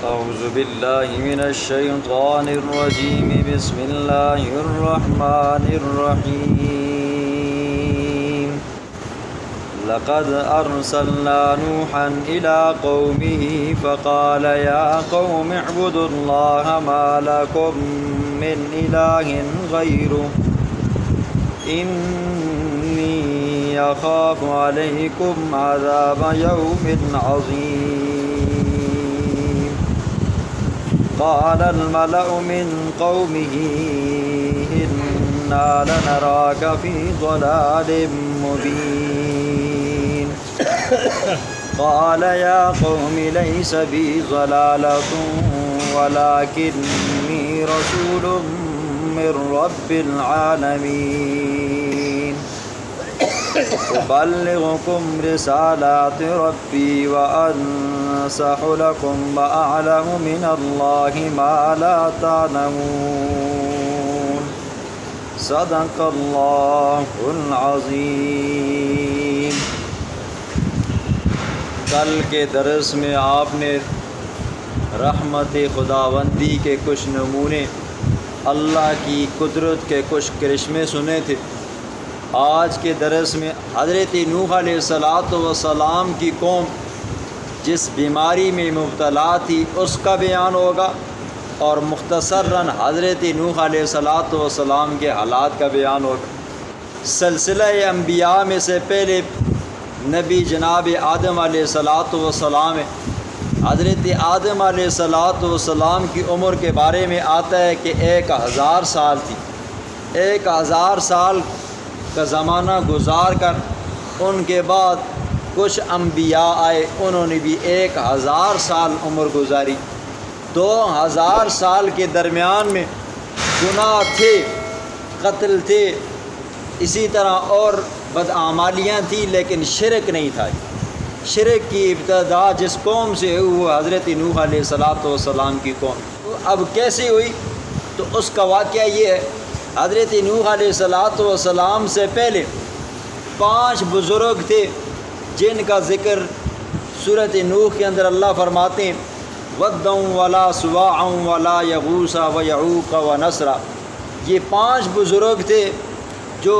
أعوذ بالله من الشيطان الرجيم بسم الله الرحمن الرحيم لقد أرسلنا نوحا إلى قومه فقال يا قوم اعبدوا الله ما لكم من إله غيره إني أخاف عليكم عذاب يوم عظيم قال الملأ من قومه إنا لنراك في ضلال مبين قال يا قوم ليس بي ضلالة ولكني رسول من رب العالمين أبلغكم رسالات ربي وأنصح لكم وأعلم من الله ما لا تعلمون صدق الله العظيم۔ کل کے درس میں آپ نے رحمت خداوندی کے کچھ نمونے، اللہ کی قدرت کے کچھ کرشمے سنے تھے۔ آج کے درس میں حضرت نوح علیہ السلام کی قوم جس بیماری میں مبتلا تھی اس کا بیان ہوگا، اور مختصراً حضرت نوح علیہ السلام کے حالات کا بیان ہوگا۔ سلسلہ انبیاء میں سے پہلے نبی جناب آدم علیہ السلام ہے۔ حضرت آدم علیہ السلام کی عمر کے بارے میں آتا ہے کہ 1000 سال تھی۔ 1000 سال کا زمانہ گزار کر ان کے بعد کچھ انبیاء آئے، انہوں نے بھی 1000 سال عمر گزاری۔ 2000 سال کے درمیان میں گناہ تھے، قتل تھے، اسی طرح اور بدعمالیاں تھیں، لیکن شرک نہیں تھا۔ شرک کی ابتدا جس قوم سے ہوئی وہ حضرت نوح علیہ السلام کی قوم۔ اب کیسے ہوئی تو اس کا واقعہ یہ ہے، حضرت نوح علیہ السلام سے پہلے 5 بزرگ تھے جن کا ذکر سورۃ نوح کے اندر اللہ فرماتے ہیں وَدًّا وَلَا سُوَاعًا وَلَا يَغُوثَ وَيَعُوقَ وَنَسْرًا۔ یہ 5 بزرگ تھے جو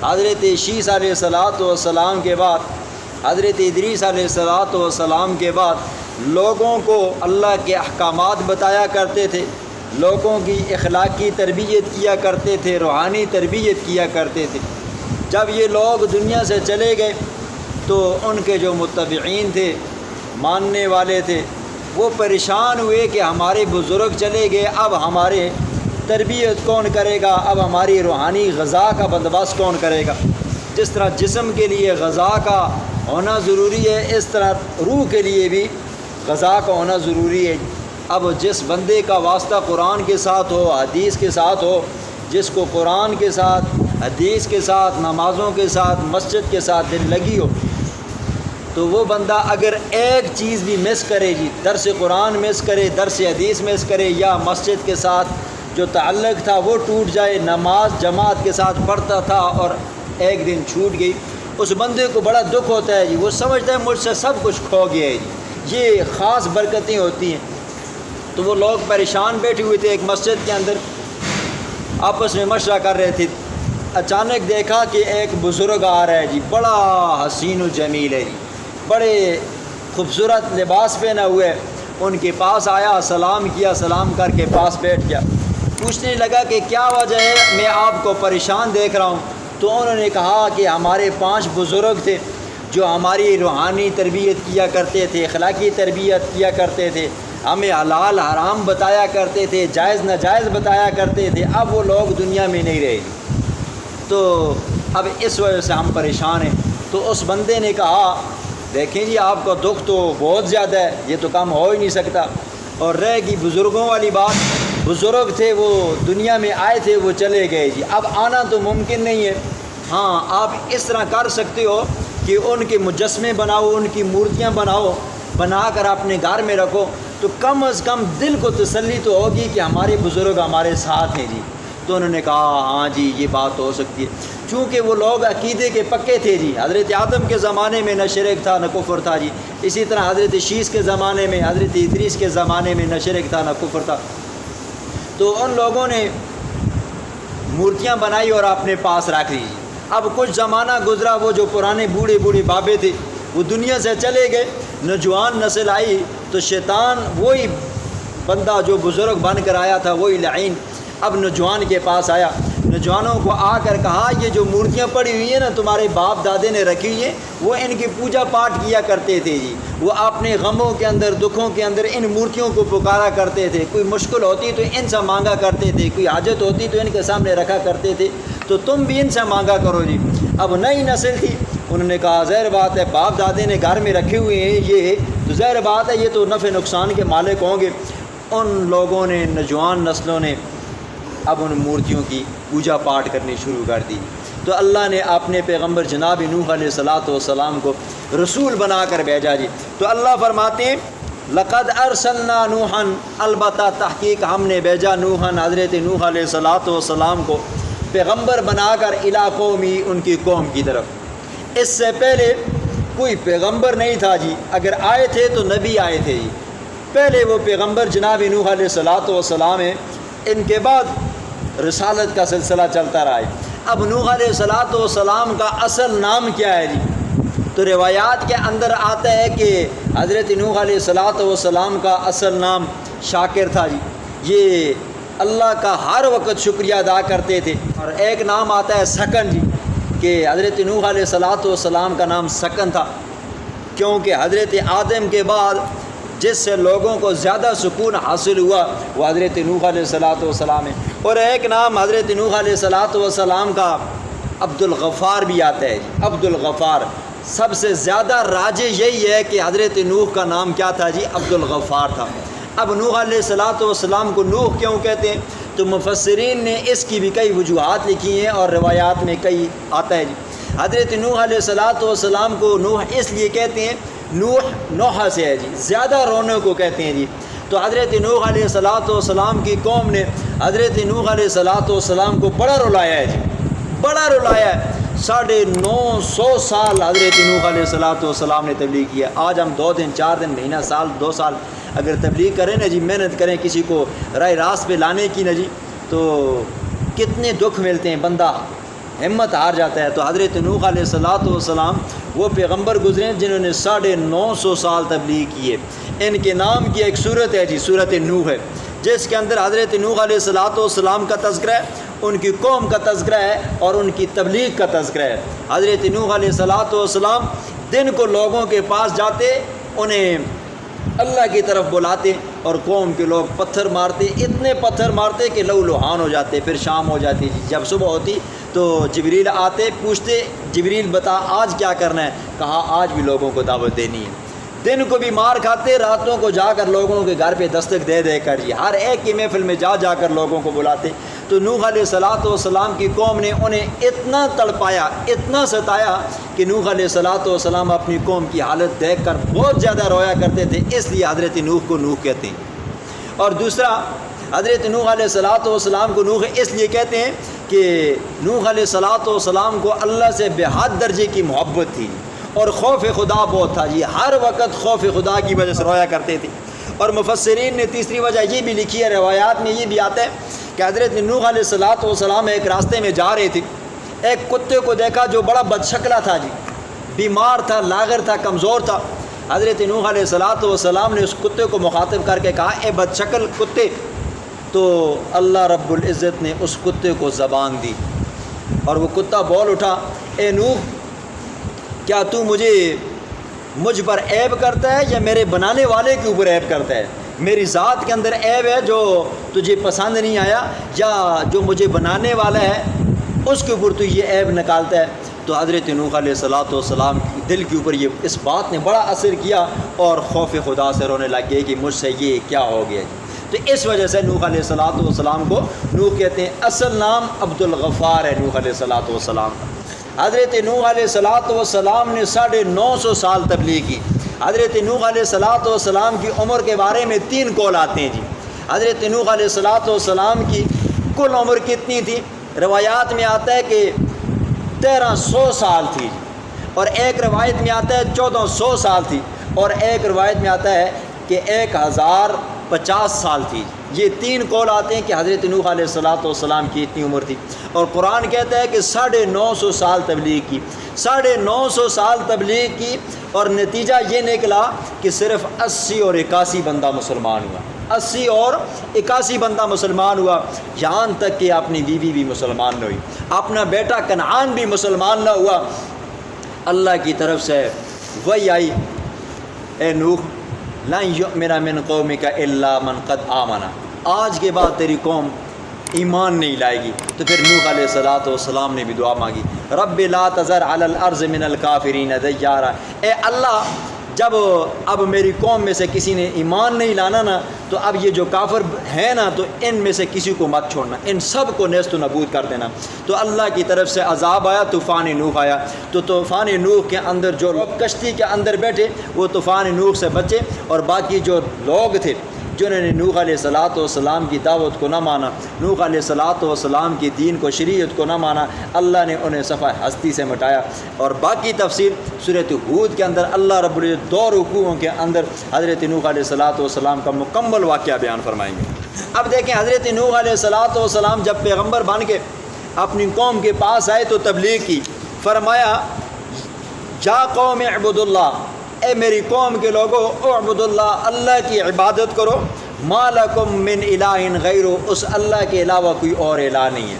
حضرت شیس علیہ السلام کے بعد، حضرت ادریس علیہ السلام کے بعد لوگوں کو اللہ کے احکامات بتایا کرتے تھے، لوگوں کی اخلاقی تربیت کیا کرتے تھے، روحانی تربیت کیا کرتے تھے۔ جب یہ لوگ دنیا سے چلے گئے تو ان کے جو متبعین تھے، ماننے والے تھے، وہ پریشان ہوئے کہ ہمارے بزرگ چلے گئے، اب ہمارے تربیت کون کرے گا، اب ہماری روحانی غذا کا بندوبست کون کرے گا۔ جس طرح جسم کے لیے غذا کا ہونا ضروری ہے، اس طرح روح کے لیے بھی غذا کا ہونا ضروری ہے۔ اب جس بندے کا واسطہ قرآن کے ساتھ ہو، حدیث کے ساتھ ہو، جس کو قرآن کے ساتھ، حدیث کے ساتھ، نمازوں کے ساتھ، مسجد کے ساتھ دل لگی ہو، تو وہ بندہ اگر ایک چیز بھی مس کرے، درس قرآن مس کرے، درس حدیث مس کرے، یا مسجد کے ساتھ جو تعلق تھا وہ ٹوٹ جائے، نماز جماعت کے ساتھ پڑھتا تھا اور ایک دن چھوٹ گئی، اس بندے کو بڑا دکھ ہوتا ہے وہ سمجھتا ہے مجھ سے سب کچھ کھو گیا ہے یہ خاص برکتیں ہوتی ہیں۔ تو وہ لوگ پریشان بیٹھے ہوئے تھے ایک مسجد کے اندر، آپس میں مشورہ کر رہے تھے۔ اچانک دیکھا کہ ایک بزرگ آ رہا ہے بڑا حسین و جمیل ہے بڑے خوبصورت لباس پہنا ہوا ہے، ان کے پاس آیا، سلام کیا، سلام کر کے پاس بیٹھ گیا، پوچھنے لگا کہ کیا وجہ ہے میں آپ کو پریشان دیکھ رہا ہوں۔ تو انہوں نے کہا کہ ہمارے 5 بزرگ تھے جو ہماری روحانی تربیت کیا کرتے تھے، اخلاقی تربیت کیا کرتے تھے، ہمیں حلال حرام بتایا کرتے تھے، جائز ناجائز بتایا کرتے تھے، اب وہ لوگ دنیا میں نہیں رہے، تو اب اس وجہ سے ہم پریشان ہیں۔ تو اس بندے نے کہا دیکھیں جی آپ کا دکھ تو بہت زیادہ ہے، یہ تو کم ہو ہی نہیں سکتا، اور رہ گی بزرگوں والی بات، بزرگ تھے وہ دنیا میں آئے تھے وہ چلے گئے اب آنا تو ممکن نہیں ہے۔ ہاں آپ اس طرح کر سکتے ہو کہ ان کے مجسمے بناؤ، ان کی مورتیاں بناؤ، بنا کر اپنے گھر میں رکھو، تو کم از کم دل کو تسلی تو ہوگی کہ ہمارے بزرگ ہمارے ساتھ ہیں تو انہوں نے کہا ہاں جی یہ بات ہو سکتی ہے۔ چونکہ وہ لوگ عقیدے کے پکے تھے جی. حضرت آدم کے زمانے میں نہ شرک تھا نہ کفر تھا جی. اسی طرح حضرت شیس کے زمانے میں، حضرت ادریس کے زمانے میں نہ شرک تھا نہ کفر تھا. تو ان لوگوں نے مورتیاں بنائی اور اپنے پاس رکھ لی. اب کچھ زمانہ گزرا، وہ جو پرانے بوڑھے بوڑھے بابے تھے وہ دنیا سے چلے گئے، نوجوان نسل آئی تو شیطان وہی بندہ جو بزرگ بن کر آیا تھا، وہی لعین اب نوجوان کے پاس آیا. نوجوانوں کو آ کر کہا یہ جو مورتیاں پڑی ہوئی ہیں نا تمہارے باپ دادے نے رکھی ہوئی ہیں، وہ ان کی پوجا پاٹ کیا کرتے تھے جی. وہ اپنے غموں کے اندر، دکھوں کے اندر ان مورتیوں کو پکارا کرتے تھے. کوئی مشکل ہوتی تو ان سے مانگا کرتے تھے، کوئی حاجت ہوتی تو ان کے سامنے رکھا کرتے تھے. تو تم بھی ان سے مانگا کرو جی. اب نئی نسل تھی، انہوں نے کہا ظاہر بات ہے باپ دادے نے گھر میں رکھے ہوئے ہیں یہ، تو ظاہر بات ہے یہ تو نفع نقصان کے مالک ہوں گے. ان لوگوں نے، نوجوان نسلوں نے اب ان مورتیوں کی پوجا پاٹ کرنی شروع کر دی. تو اللہ نے اپنے پیغمبر جناب نوح علیہ السلام کو رسول بنا کر بھیجا جی. تو اللہ فرماتے ہیں لقد ارسلنا نوحا، البتہ تحقیق ہم نے بھیجا نوحا، حضرت نوح علیہ السلام کو پیغمبر بنا کر الی قومی، ان کی قوم کی طرف. اس سے پہلے کوئی پیغمبر نہیں تھا جی. اگر آئے تھے تو نبی آئے تھے جی. پہلے وہ پیغمبر جناب نوح علیہ السلام ہیں، ان کے بعد رسالت کا سلسلہ چلتا رہا ہے. اب نوح علیہ السلام کا اصل نام کیا ہے جی؟ تو روایات کے اندر آتا ہے کہ حضرت نوح علیہ السلام کا اصل نام شاکر تھا جی. یہ اللہ کا ہر وقت شکریہ ادا کرتے تھے. اور ایک نام آتا ہے سکن جی، کہ حضرت نوح علیہ السلام کا نام سکن تھا، کیونکہ حضرت آدم کے بعد جس سے لوگوں کو زیادہ سکون حاصل ہوا وہ حضرت نوح علیہ السلام ہے. اور ایک نام حضرت نوح علیہ السلام کا عبد الغفار بھی آتا ہے. عبد الغفار سب سے زیادہ راجح یہی ہے کہ حضرت نوح کا نام کیا تھا جی؟ عبد الغفار تھا. اب نوح علیہ السلام کو نوح کیوں کہتے ہیں؟ تو مفسرین نے اس کی بھی کئی وجوہات لکھی ہیں اور روایات میں کئی آتا ہے جی. حضرت نوح علیہ السلام کو نوح اس لیے کہتے ہیں، نوح سے ہے جی، زیادہ رونے کو کہتے ہیں جی. تو حضرت نوح علیہ السلام کی قوم نے حضرت نوح علیہ السلام کو بڑا رلایا ہے جی، بڑا رلایا ہے. 950 سال حضرت نوح علیہ السلام نے تبلیغ کیا. آج ہم 2 دن 4 دن مہینہ سال 2 سال اگر تبلیغ کریں نا جی، محنت کریں کسی کو راہ راست پہ لانے کی نا جی، تو کتنے دکھ ملتے ہیں، بندہ ہمت ہار جاتا ہے. تو حضرت نوح علیہ السلام وہ پیغمبر گزرے جنہوں نے 950 سال تبلیغ کیے. ان کے نام کی ایک صورت ہے جی، صورت نوح ہے، جس کے اندر حضرت نوح علیہ السلام کا تذکرہ ہے، ان کی قوم کا تذکرہ ہے اور ان کی تبلیغ کا تذکرہ ہے. حضرت نوح علیہ السلام دن کو لوگوں کے پاس جاتے، انہیں اللہ کی طرف بلاتے، اور قوم کے لوگ پتھر مارتے، اتنے پتھر مارتے کہ لہو لہان ہو جاتے. پھر شام ہو جاتی جی. جب صبح ہوتی تو جبریل آتے، پوچھتے جبریل بتا آج کیا کرنا ہے؟ کہا آج بھی لوگوں کو دعوت دینی ہے. دن کو بھی مار کھاتے، راتوں کو جا کر لوگوں کے گھر پہ دستک دے دے کر جی ہر ایک کی محفل میں جا کر لوگوں کو بلاتے. تو نوح علیہ السلام کی قوم نے انہیں اتنا تڑپایا، اتنا ستایا کہ نوح علیہ السلام اپنی قوم کی حالت دیکھ کر بہت زیادہ رویا کرتے تھے. اس لیے حضرت نوح کو نوح کہتے ہیں. اور دوسرا، حضرت نوح علیہ السلام کو نوح اس لیے کہتے ہیں کہ نوح علیہ السلام کو اللہ سے بے حد درجے کی محبت تھی اور خوف خدا بہت تھا جی. ہر وقت خوف خدا کی وجہ سے رویا کرتے تھے. اور مفسرین نے تیسری وجہ یہ بھی لکھی ہے، روایات میں یہ بھی آتا ہے کہ حضرت نوح علیہ السلام ایک راستے میں جا رہے تھے، ایک کتے کو دیکھا جو بڑا بدشکلہ تھا جی، بیمار تھا، لاغر تھا، کمزور تھا. حضرت نوح علیہ السلام نے اس کتے کو مخاطب کر کے کہا اے بدشکل کتے. تو اللہ رب العزت نے اس کتے کو زبان دی اور وہ کتا بول اٹھا، اے نوح کیا تو مجھ پر عیب کرتا ہے یا میرے بنانے والے کے اوپر عیب کرتا ہے؟ میری ذات کے اندر عیب ہے جو تجھے پسند نہیں آیا، یا جو مجھے بنانے والا ہے اس کے اوپر تو یہ عیب نکالتا ہے؟ تو حضرت نوح علیہ السلام کی دل کے اوپر یہ اس بات نے بڑا اثر کیا اور خوف خدا سے رونے لگ گئے کہ مجھ سے یہ کیا ہو گیا. تو اس وجہ سے نوح علیہ السلام کو نوح کہتے ہیں. اصل نام عبد الغفار ہے نوح علیہ السلام کا. حضرت نوح علیہ السلام نے 950 سال تبلیغ کی. حضرت نوح علیہ السلام کی عمر کے بارے میں 3 قول آتے ہیں جی. حضرت نوح علیہ السلام کی کل عمر کتنی تھی؟ روایات میں آتا ہے کہ 1300 سال تھی، اور ایک روایت میں آتا ہے 1400 سال تھی، اور ایک روایت میں آتا ہے کہ 1050 سال تھی۔ یہ 3 قول آتے ہیں کہ حضرت نوح علیہ السلام کی اتنی عمر تھی، اور قرآن کہتا ہے کہ 950 سال تبلیغ کی، 950 سال تبلیغ کی، اور نتیجہ یہ نکلا کہ صرف 80 اور 81 بندہ مسلمان ہوا، 80 اور 81 بندہ مسلمان ہوا، یہاں تک کہ اپنی بیوی بھی مسلمان نہ ہوئی، اپنا بیٹا کنعان بھی مسلمان نہ ہوا۔ اللہ کی طرف سے وہی آئی، اے نوح لن یؤمن من قومک الا من قد آمن، آج کے بعد تیری قوم ایمان نہیں لائے گی۔ تو پھر نوح علیہ السلام نے بھی دعا مانگی، رب لا تذر علی الارض من الکافرین دیارا، اے اللہ جب اب میری قوم میں سے کسی نے ایمان نہیں لانا نا، تو اب یہ جو کافر ہیں نا، تو ان میں سے کسی کو مت چھوڑنا، ان سب کو نیست و نابود کر دینا۔ تو اللہ کی طرف سے عذاب آیا، طوفان نوح آیا، تو طوفان نوح کے اندر جو لوگ کشتی کے اندر بیٹھے وہ طوفان نوح سے بچے، اور باقی جو لوگ تھے جنہوں نے نوح علیہ السلام کی دعوت کو نہ مانا، نوح علیہ السلام کی دین کو، شریعت کو نہ مانا، اللہ نے انہیں صفحہ ہستی سے مٹایا۔ اور باقی تفصیل سورۃ ہود کے اندر اللہ رب العزت 2 رکوعوں کے اندر حضرت نوح علیہ السلام کا مکمل واقعہ بیان فرمائیں گے۔ اب دیکھیں حضرت نوح علیہ السلام جب پیغمبر بن کے اپنی قوم کے پاس آئے تو تبلیغ کی، فرمایا یا قوم اعبدوا اللہ، اے میری قوم کے لوگوں اعبد اللہ، اللہ کی عبادت کرو، ما لکم من الہ غیرہ، اس اللہ کے علاوہ کوئی اور الہ نہیں ہے۔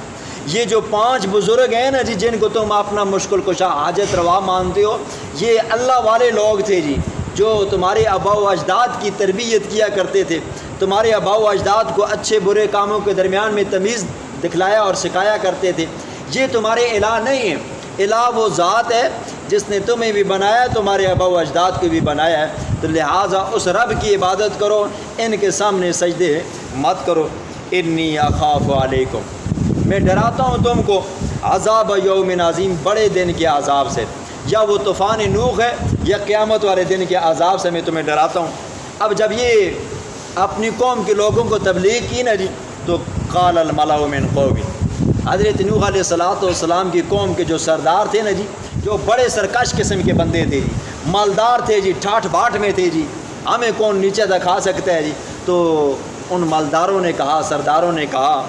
یہ جو 5 بزرگ ہیں نا جی، جن کو تم اپنا مشکل کشا حاجت روا مانتے ہو، یہ اللہ والے لوگ تھے جی، جو تمہارے آباء و اجداد کی تربیت کیا کرتے تھے، تمہارے آباء و اجداد کو اچھے برے کاموں کے درمیان میں تمیز دکھلایا اور سکھایا کرتے تھے۔ یہ تمہارے الہ نہیں ہے، الہ وہ ذات ہے جس نے تمہیں بھی بنایا، تمہارے آباء و اجداد کو بھی بنایا ہے، تو لہٰذا اس رب کی عبادت کرو، ان کے سامنے سجدے مت کرو۔ انی اخاف علیکم، میں ڈراتا ہوں تم کو عذاب یوم عظیم، بڑے دن کے عذاب سے، یا وہ طوفان نوح ہے یا قیامت والے دن کے عذاب سے میں تمہیں ڈراتا ہوں۔ اب جب یہ اپنی قوم کے لوگوں کو تبلیغ کی نا جی، تو قال الملأ من قومی، حضرت نوح علیہ السلام کی قوم کے جو سردار تھے نا جی، جو بڑے سرکش قسم کے بندے تھے جی، مالدار تھے جی، ٹھاٹھ باٹھ میں تھے جی، ہمیں کون نیچے دکھا سکتا ہے جی، تو ان مالداروں نے کہا، سرداروں نے کہا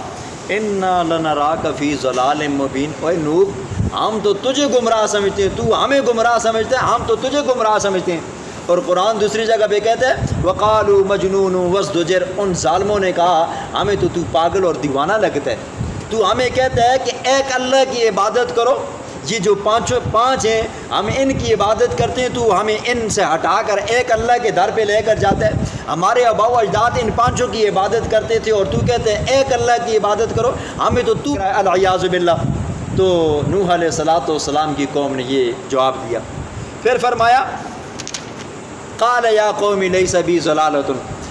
انا لنراک فی ضلال مبین، اے نوح ہم تو تجھے گمراہ سمجھتے ہیں، تو ہمیں گمراہ سمجھتے ہیں، ہم تو تجھے گمراہ سمجھتے ہیں۔ اور قرآن دوسری جگہ پہ کہتا ہے وقالوا مجنون وازدجر، ان ظالموں نے کہا ہمیں تو پاگل اور دیوانہ لگتا ہے، تو ہمیں کہتا ہے کہ ایک اللہ کی عبادت کرو، یہ جو 5 ہیں ہم ان کی عبادت کرتے ہیں، تو ہمیں ان سے ہٹا کر ایک اللہ کے در پہ لے کر جاتا ہے۔ ہمارے آباء و اجداد ان 5 کی عبادت کرتے تھے، اور تو کہتے ہیں ایک اللہ کی عبادت کرو، ہمیں تو العیاذ باللہ۔ تو نوح علیہ السلام کی قوم نے یہ جواب دیا، پھر فرمایا قال یا قوم لیس بی ضلالۃ،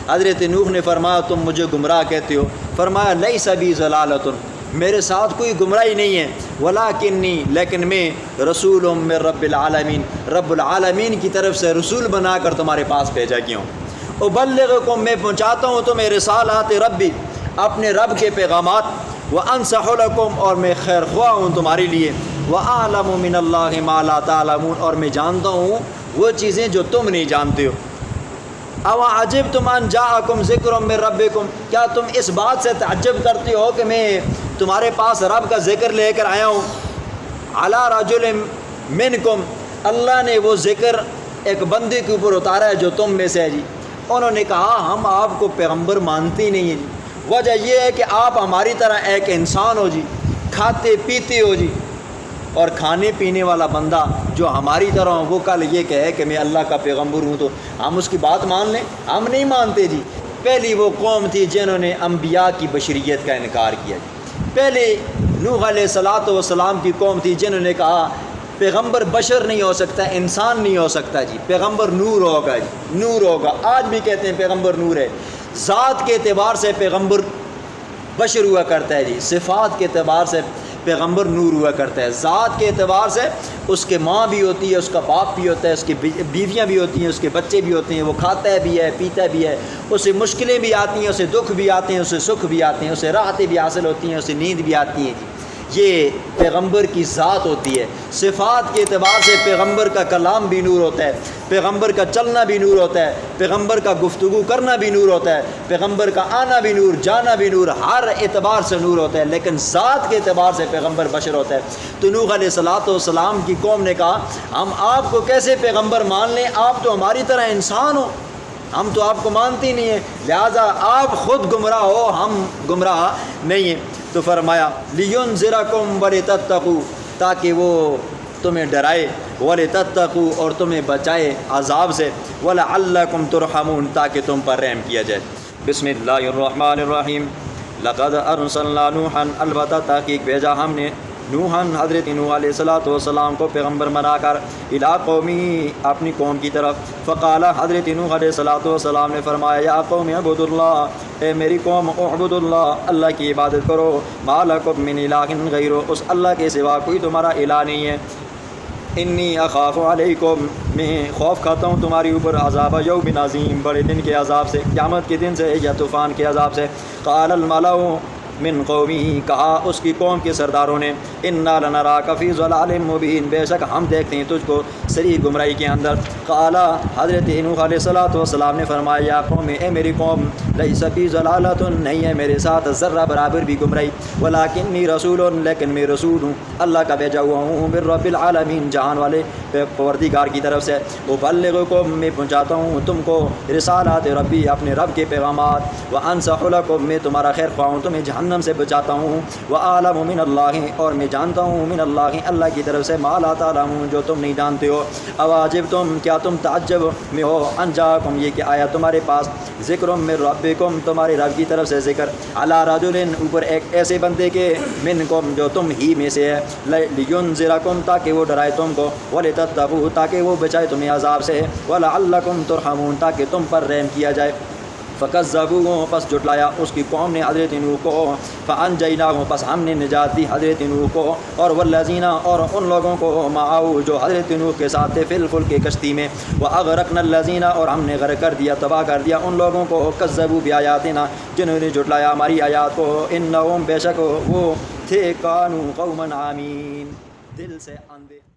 حضرت نوح نے فرمایا تم مجھے گمراہ کہتے ہو، فرمایا لیس بی ضلالۃ، میرے ساتھ کوئی گمراہی نہیں ہے، ولکنی، لیکن میں رسول من رب العالمین، رب العالمین کی طرف سے رسول بنا کر تمہارے پاس بھیجا گیا ہوں، ابلغکم، میں پہنچاتا ہوں تمہیں رسالات ربی، اپنے رب کے پیغامات، وانصح لکم، اور میں خیر خواہ ہوں تمہارے لیے، واعلم من اللہ ما لا تعلمون، اور میں جانتا ہوں وہ چیزیں جو تم نہیں جانتے ہو۔ او عجبتم ان جاءکم ذکر من ربکم، کیا تم اس بات سے تعجب کرتے ہو کہ میں تمہارے پاس رب کا ذکر لے کر آیا ہوں؟ علی رجل منکم، اللہ نے وہ ذکر ایک بندے کے اوپر اتارا ہے جو تم میں سے ہے جی۔ انہوں نے کہا ہم آپ کو پیغمبر مانتے ہی نہیں ہیں جی، وجہ یہ ہے کہ آپ ہماری طرح ایک انسان ہو جی، کھاتے پیتے ہو جی، اور کھانے پینے والا بندہ جو ہماری طرح ہو، وہ کل یہ کہے کہ میں اللہ کا پیغمبر ہوں تو ہم اس کی بات مان لیں؟ ہم نہیں مانتے جی۔ پہلی وہ قوم تھی جنہوں نے انبیاء کی بشریت کا انکار کیا جی، پہلے نوح علیہ السلام کی قوم تھی جنہوں نے کہا پیغمبر بشر نہیں ہو سکتا، انسان نہیں ہو سکتا جی، پیغمبر نور ہوگا جی، نور ہوگا۔ آج بھی کہتے ہیں پیغمبر نور ہے، ذات کے اعتبار سے پیغمبر بشر ہوا کرتا ہے جی، صفات کے اعتبار سے پیغمبر نور ہوا کرتا ہے، ذات کے اعتبار سے اس کے ماں بھی ہوتی ہے، اس کا باپ بھی ہوتا ہے، اس کی بیویاں بھی ہوتی ہیں، اس کے بچے بھی ہوتے ہیں، وہ کھاتا بھی ہے، پیتا بھی ہے، اسے مشکلیں بھی آتی ہیں، اسے دکھ بھی آتے ہیں، اسے سکھ بھی آتے ہیں، اسے راحتیں بھی حاصل ہوتی ہیں، اسے نیند بھی آتی ہے جی۔ یہ پیغمبر کی ذات ہوتی ہے۔ صفات کے اعتبار سے پیغمبر کا کلام بھی نور ہوتا ہے، پیغمبر کا چلنا بھی نور ہوتا ہے، پیغمبر کا گفتگو کرنا بھی نور ہوتا ہے، پیغمبر کا آنا بھی نور، جانا بھی نور، ہر اعتبار سے نور ہوتا ہے، لیکن ذات کے اعتبار سے پیغمبر بشر ہوتا ہے۔ تو نوح علیہ السلام کی قوم نے کہا ہم آپ کو کیسے پیغمبر مان لیں، آپ تو ہماری طرح انسان ہو، ہم تو آپ کو مانتے ہی نہیں ہیں، لہٰذا آپ خود گمراہ ہو، ہم گمراہ نہیں ہیں۔ تو فرمایا لِيُنذِرَكُمْ وَلِتَتَّقُوا، تاکہ وہ تمہیں ڈرائے، وَلِتَتَّقُوا اور تمہیں بچائے عذاب سے، وَلَعَلَّكُمْ تُرْحَمُونَ تاکہ تم پر رحم کیا جائے۔ بسم اللہ الرحمن الرحیم۔ لَقَدْ أَرْسَلْنَا نُوحًا، البتہ تحقیق بھیجا ہم نے نوحًا، حضرت نوح علیہ السلام کو پیغمبر بنا کر، اِلیٰ قومی اپنی قوم کی طرف۔ فقال، حضرت نوح علیہ السلام نے فرمایا یا قوم اعبدوا اللہ، اے میری قوم اعبدوا اللہ، اللہ کی عبادت کرو، ما لکم من الہ غیرہ، اس اللہ کے سوا کوئی تمہارا الہ نہیں ہے۔ انی اخاف علیکم، میں خوف کھاتا ہوں تمہاری اوپر، عذاب یوم عظیم، بڑے دن کے عذاب سے، قیامت کے دن سے یا طوفان کے عذاب سے۔ قال الملأ من قومی، کہا اس کی قوم کے سرداروں نے، انا لنراک فی ضلال مبین، بے شک ہم دیکھتے ہیں تجھ کو صریح گمراہی کے اندر۔ قال، حضرت نوح علیہ السلام نے فرمایا یا قوم، اے میری قوم، لیس بی ضلالۃ، نہیں ہے میرے ساتھ ذرہ برابر بھی گمراہی، ولکنی رسول، لیکن میں رسول ہوں، اللہ کا بھیجا ہوا ہوں، من رب العالمین، جہان والے پروردگار کی طرف سے، ابلغکم، میں پہنچاتا ہوں تم کو، رسالات ربی، اپنے رب کے پیغامات، وانصح لکم، میں تمہارا خیر خواہ ہوں، تمہیں جہنم سے بچاتا ہوں، وَأَعْلَمُ مِنَ اللَّهِ، اور میں جانتا ہوں، من اللہ، اللہ کی طرف سے، مَا لَا تَعْلَمُونَ، جو تم نہیں جانتے ہو۔ اَوَعَجِبْتُمْ، کیا تم تعجب میں ہو، أَن جَاءَكُمْ، یہ کہ آیا تمہارے پاس، ذکر من ربکم، تمہارے رب کی طرف سے ذکر، علی رجل، اوپر ایک ایسے بندے کے، منکم، جو تم ہی میں سے ہے، لِيُنذِرَكُمْ، تاکہ وہ ڈرائے تم کو، وَلِتَتَّقُوا، تاکہ وہ بچائے تمہیں عذاب سے، وَلَعَلَّكُمْ تُرْحَمُونَ، تاکہ تم پر رحم کیا جائے۔ فَكَذَّبُوهُ، پس جھٹلایا اس کی قوم نے حضرت نوح کو، فَأَنجَيْنَاهُ، پس ہم نے نجات دی حضرت نوح کو، اور وَالَّذِينَ، اور ان لوگوں کو، مَعَهُ، جو حضرت نوح کے ساتھ تھے، فِي الْفُلْكِ، کشتی میں، وَأَغْرَقْنَا الَّذِينَ، اور ہم نے غرق کر دیا، تباہ کر دیا ان لوگوں کو، كَذَّبُوا بِآيَاتِنَا، جنہوں نے جھٹلایا ہماری آیات کو، إِنَّهُمْ، بے شک وہ تھے، كَانُوا قَوْمًا عَمِينَ، دل سے اندھے۔